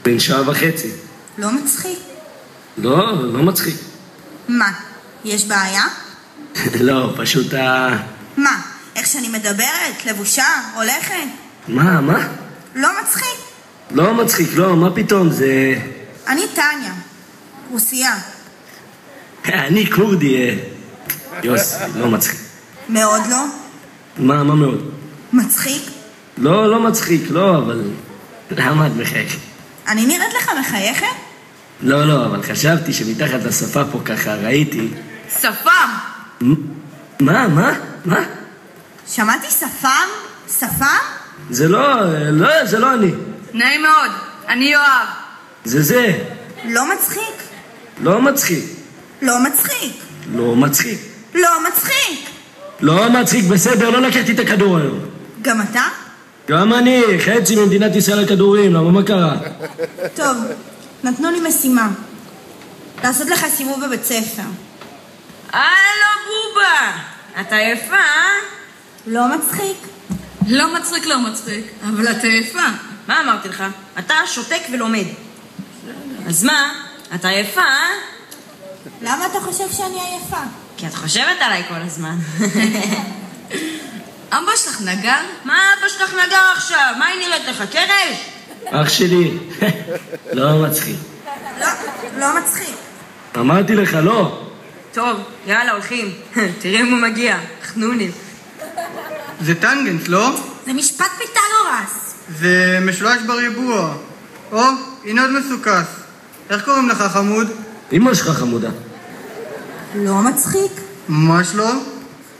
בן שעה וחצי. לא מצחיק. לא מצחיק. מה? יש בעיה? לא, פשוט מה? איך שאני מדברת? לבושה? הולכת? מה? לא מצחיק. לא מצחיק, לא, מה פתאום, זה... אני טניה. רוסיה. אני קורדי, יוס, לא מצחיק. מאוד לא? מה מאוד? מצחיק? לא מצחיק, לא, אבל... למה את מחייכת? אני נראית לך מחייכת? לא, אבל חשבתי שמתחת לשפה פה ככה ראיתי... שפם! מה? שמעתי שפם? שפם? זה לא אני. נעים מאוד, אני יואב. זה. לא מצחיק. לא מצחיק. לא מצחיק. לא מצחיק. לא מצחיק. לא מצחיק, בסדר, לא לקחתי את הכדור היום. גם אתה? גם אני, חצי ממדינת ישראל הכדורים, למה מה קרה? טוב, נתנו לי משימה. לעשות לך סיבוב בבית ספר. הלו בובה, אתה יפה, אה? לא מצחיק. לא מצחיק, אבל אתה יפה. מה אמרתי לך? אתה שותק ולומד. אז מה? אתה יפה, אה? למה אתה חושב שאני עייפה? כי את חושבת עליי כל הזמן. אבא שלך נגר? מה אבא שלך נגר עכשיו? מה היא נראית לך? קרש? אח שלי, לא מצחיק. לא מצחיק. אמרתי לך, לא. טוב, יאללה, הולכים. תראה אם הוא מגיע. חנונים. זה טנגנס, לא? זה משפט פיתגורס. זה משולש בריבוע. או, הנה עוד מסוכס. איך קוראים לך, חמוד? אמא שלך חמודה. לא מצחיק. ממש לא.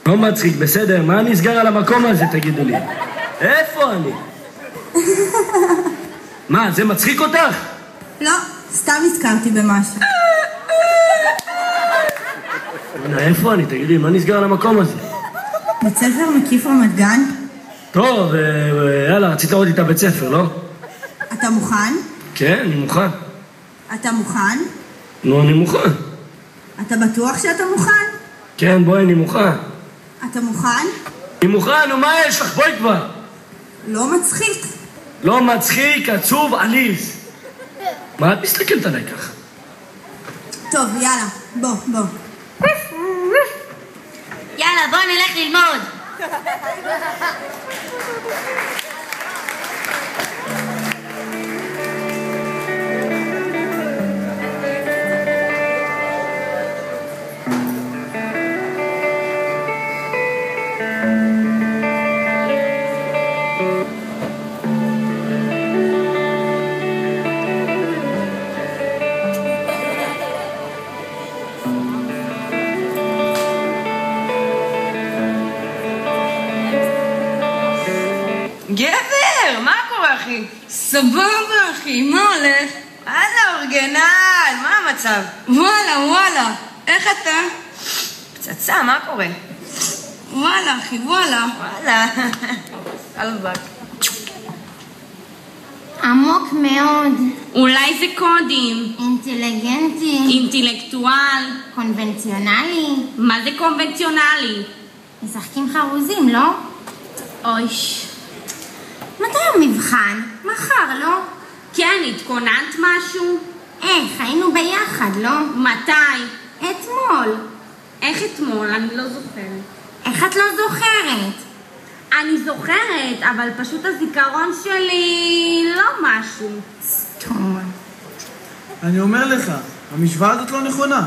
לא מצחיק, בסדר, מה נסגר על המקום הזה, תגידו לי? איפה אני? מה, זה מצחיק אותך? לא, סתם הזכרתי במשהו. איפה אני, תגידי, מה נסגר על המקום הזה? בית ספר מקיף רמת גן? טוב, יאללה, רצית לראות איתה בית ספר, לא? אתה מוכן? כן, אני מוכן. אתה מוכן? נו, אני מוכן. אתה בטוח שאתה מוכן? כן, בואי, אני מוכן. אתה מוכן? אני מוכן, נו, מה יש לך? בואי כבר. לא מצחיק. לא מצחיק, עצוב, עליז. מה את מסתכלת עליי ככה? טוב, יאללה, בוא. יאללה, בוא נלך ללמוד. גבר, מה קורה אחי? סבבה אחי, מה הולך? הלאה אורגנל, מה המצב? וואלה, איך אתה? פצצה, מה קורה? וואלה אחי, וואלה. אלבק. עמוק מאוד. אולי זה קודים. אינטליגנטי. אינטלקטואל. קונבנציונלי. מה זה קונבנציונלי? משחקים חרוזים, לא? אויש. מתי המבחן? מחר, לא? כן, התכוננת משהו? איך, היינו ביחד, לא? מתי? אתמול. איך אתמול? אני לא זוכרת. איך את לא זוכרת? אני זוכרת, אבל פשוט הזיכרון שלי לא משהו. סתום. אני אומר לך, המשוואה הזאת לא נכונה.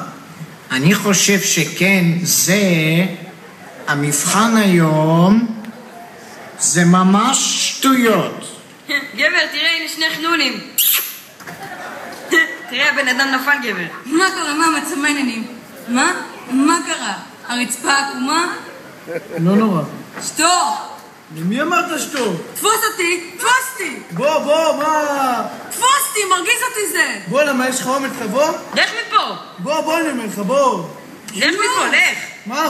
אני חושב שכן, זה... המבחן היום זה ממש שטויות. גבר, תראה, הנה שני חנונים. תראה, הבן אדם נפל, גבר. מה קרה? מה המצב? מה העניינים? מה קרה? הרצפה עקומה? לא נורא. שתוק! למי אמרת שטוב? תפוס אותי! בוא, מה? תפוס אותי, מרגיז אותי זה! בוא, למה יש לך אומץ לבוא? לך מפה! בוא, אני אומר לך, בוא. לך מפה, לך! מה,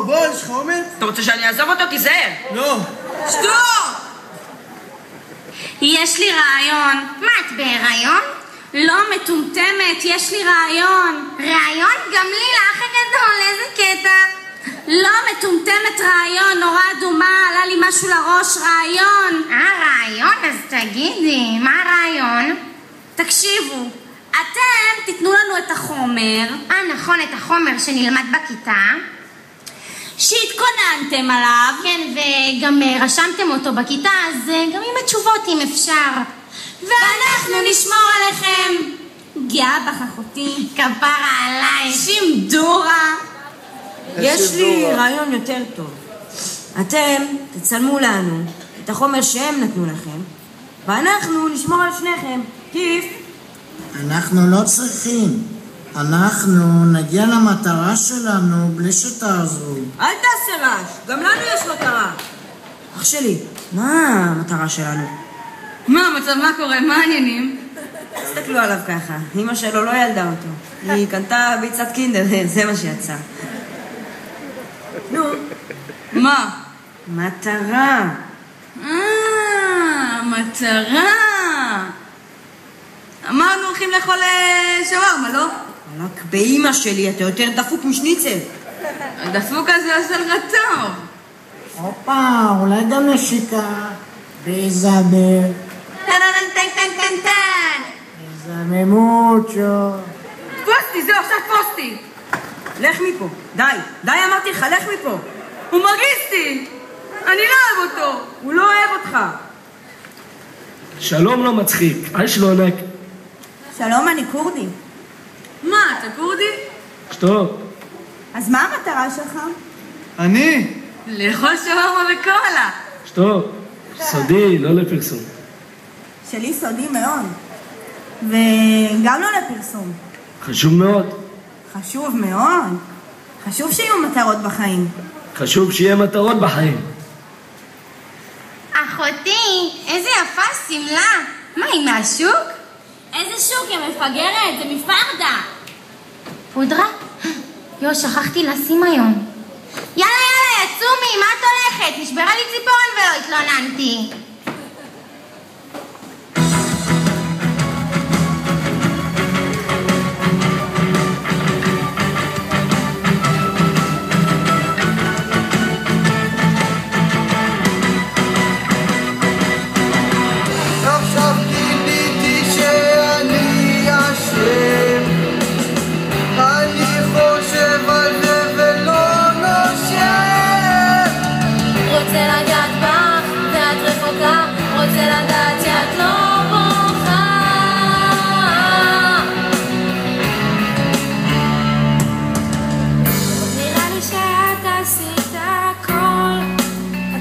בוא, יש לך אומץ? אתה רוצה שאני אעזוב אותו? תיזהר! לא. שתוק! יש לי רעיון. מה, את בהיריון? לא, מטומטמת, יש לי רעיון. רעיון? גם לי, לאח הגדול, איזה קטע? לא, מטומטמת, רעיון, נורא אדומה, עלה לי משהו לראש, רעיון. רעיון? אז תגידי, מה הרעיון? תקשיבו, אתם תיתנו לנו את החומר. נכון, את החומר שנלמד בכיתה. שהתכוננתם עליו. כן, וגם רשמתם אותו בכיתה, אז גם עם התשובות אם אפשר. ואנחנו נשמור עליכם. גאה בך אחותי. כפרה עליי. שימדורה. יש לי רעיון יותר טוב. אתם תצלמו לנו את החומר שהם נתנו לכם, ואנחנו נשמור על שניכם. כיף? אנחנו לא צריכים. אנחנו נגיע למטרה שלנו בלי שתעזרו. אל תעשה רעש, גם לנו יש מטרה. אח שלי, מה המטרה שלנו? מה המצב, מה קורה, מה העניינים? תסתכלו עליו ככה, אמא שלו לא ילדה אותו. היא קנתה ביצת קינדר, זה מה שיצא. נו. מה? מטרה. מטרה. אמרנו הולכים לאכול שווארמה, לא? רק באמא שלי, אתה יותר דפוק משניצל. הדפוק הזה עושה לך טוב. הופה, אולי גם נשיקה. ביזמר. ביזמר מוצ'ו. תפוסתי, זהו, עכשיו תפוסתי. לך מפה, די אמרתי לך, לך מפה. הוא מרגיז אותי. אני לא אוהב אותו. הוא לא אוהב אותך. שלום לא מצחיק, שלונק. שלום, אני כורדי. מה, אתה כורדי? שטוב. אז מה המטרה שלך? אני? לאכול שווארמה וקולה. שטוב. סודי, לא לפרסום. שלי סודי מאוד. וגם לא לפרסום. חשוב מאוד. חשוב מאוד. חשוב שיהיו מטרות בחיים. חשוב שיהיה מטרות בחיים. אחותי, איזה יפה סמלה. מה, היא מהשוק? איזה שוק, היא מפגרת, זה מפרדה. פודרה? שכחתי לשים היום. יאללה, יצומי, מה את הולכת? נשברה לי ציפורן ולא התלוננתי. עכשיו גיליתי שאני אשם, אני חושב על זה ולא נושם. רוצה לגעת בך ואת רחוקה, רוצה לדעת שאת לא בוכה. נראה לי שאת עשית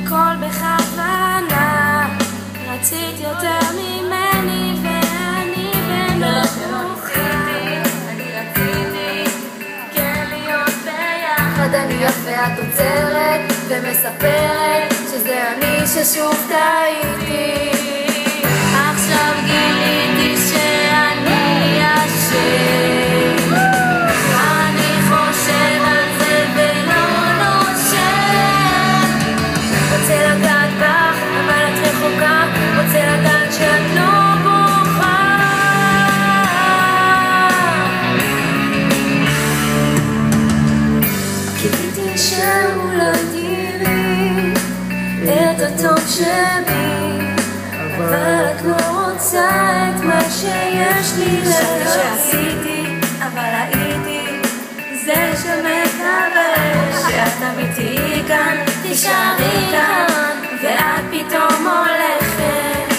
הכל בכוונה. רצית יותר ממני ואני במלוכה. אני רציתי כן להיות ביחד. אני יפה את עוצרת ומספרת שזה אני ששוב טעיתי. עכשיו גיליתי שאני אשם. אני חושב על זה ולא נושם. רוצה לגעת בך אבל את רחוקה. רוצה לדעת שאת לא בוכה. קיוויתי שאולי תראי את הטוב שבי, אבל את לא רוצה את מה שיש לי להגיד. שעשיתי אבל הייתי זה שמקווה שאת אמיתי כאן, תישארי כאן ואת פתאום הולכת.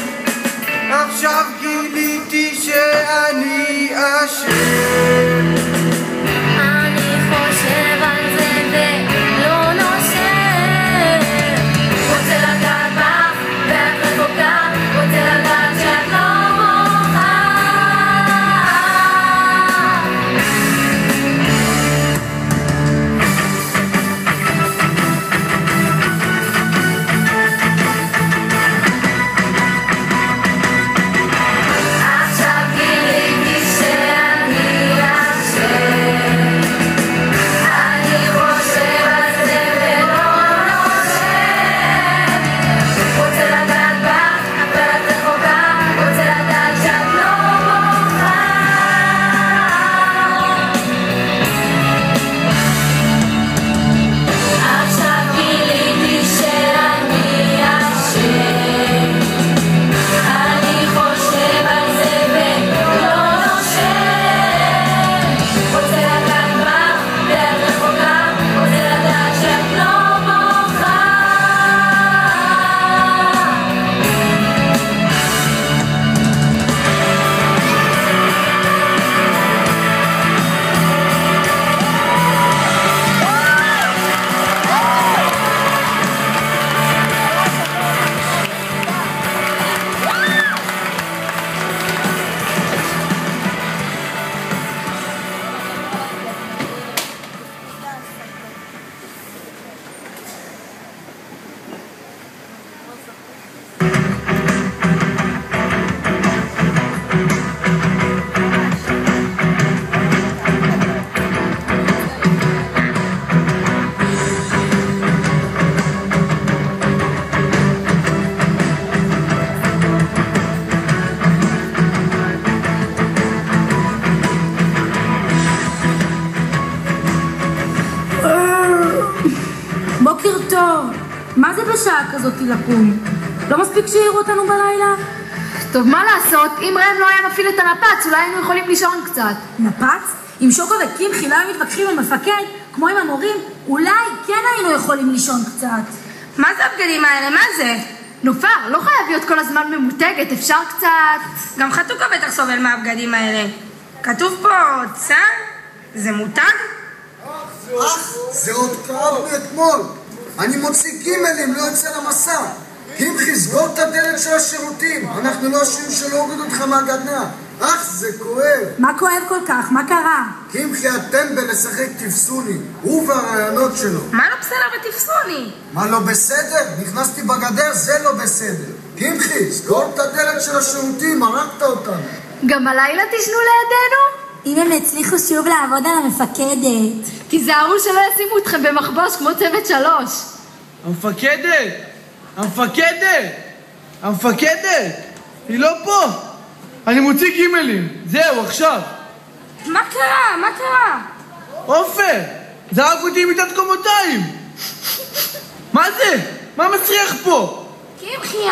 עכשיו גיליתי שאני אשם. אני חושב על זה ולא נושם. רוצה לגעת בך ואת רחוקה. רוצה לדעת שאת לא בוכה. בשעה כזאת לקום? לא מספיק שיראו אותנו בלילה? טוב, מה לעשות? אם ראם לא היה מפעיל את הנפץ, אולי היינו יכולים לישון קצת. נפץ? אם שוקו וקמחי לא היו מתווכחים עם המפקד, כמו עם המורים, אולי כן היינו יכולים לישון קצת. מה זה הבגדים האלה? מה זה? נופר, לא חייב להיות כל הזמן ממותגת, אפשר קצת... גם חתוכה בטח סובל מהבגדים האלה. כתוב פה צה"ל? זה מותג? זה עוד קרב מאתמול. אני מוציא גימלים, לא יוצא למסע. קמחי, סגור את הדלת של השירותים. אנחנו לא אשמים שלא הורידו אותך מהגדנ"ע. זה כואב. מה כואב כל כך? מה קרה? קמחי הטמבל לשחק תפסוני. הוא והרעיונות שלו. מה לא בסדר בתפסוני? מה לא בסדר? נכנסתי בגדר, זה לא בסדר. קמחי, סגור את הדלת של השירותים, הרגת אותנו. גם הלילה תשנו לידינו? אם הם הצליחו שוב לעבוד על המפקדת. תיזהרו שלא ישימו אתכם במחבוש כמו צוות 3. המפקדת! המפקדת! המפקדת! היא לא פה! אני מוציא גימלים! זהו, עכשיו! מה קרה? מה קרה? עופר! זרק אותי עם מיטת קומותיים! מה זה? מה מצריח פה? קמחי,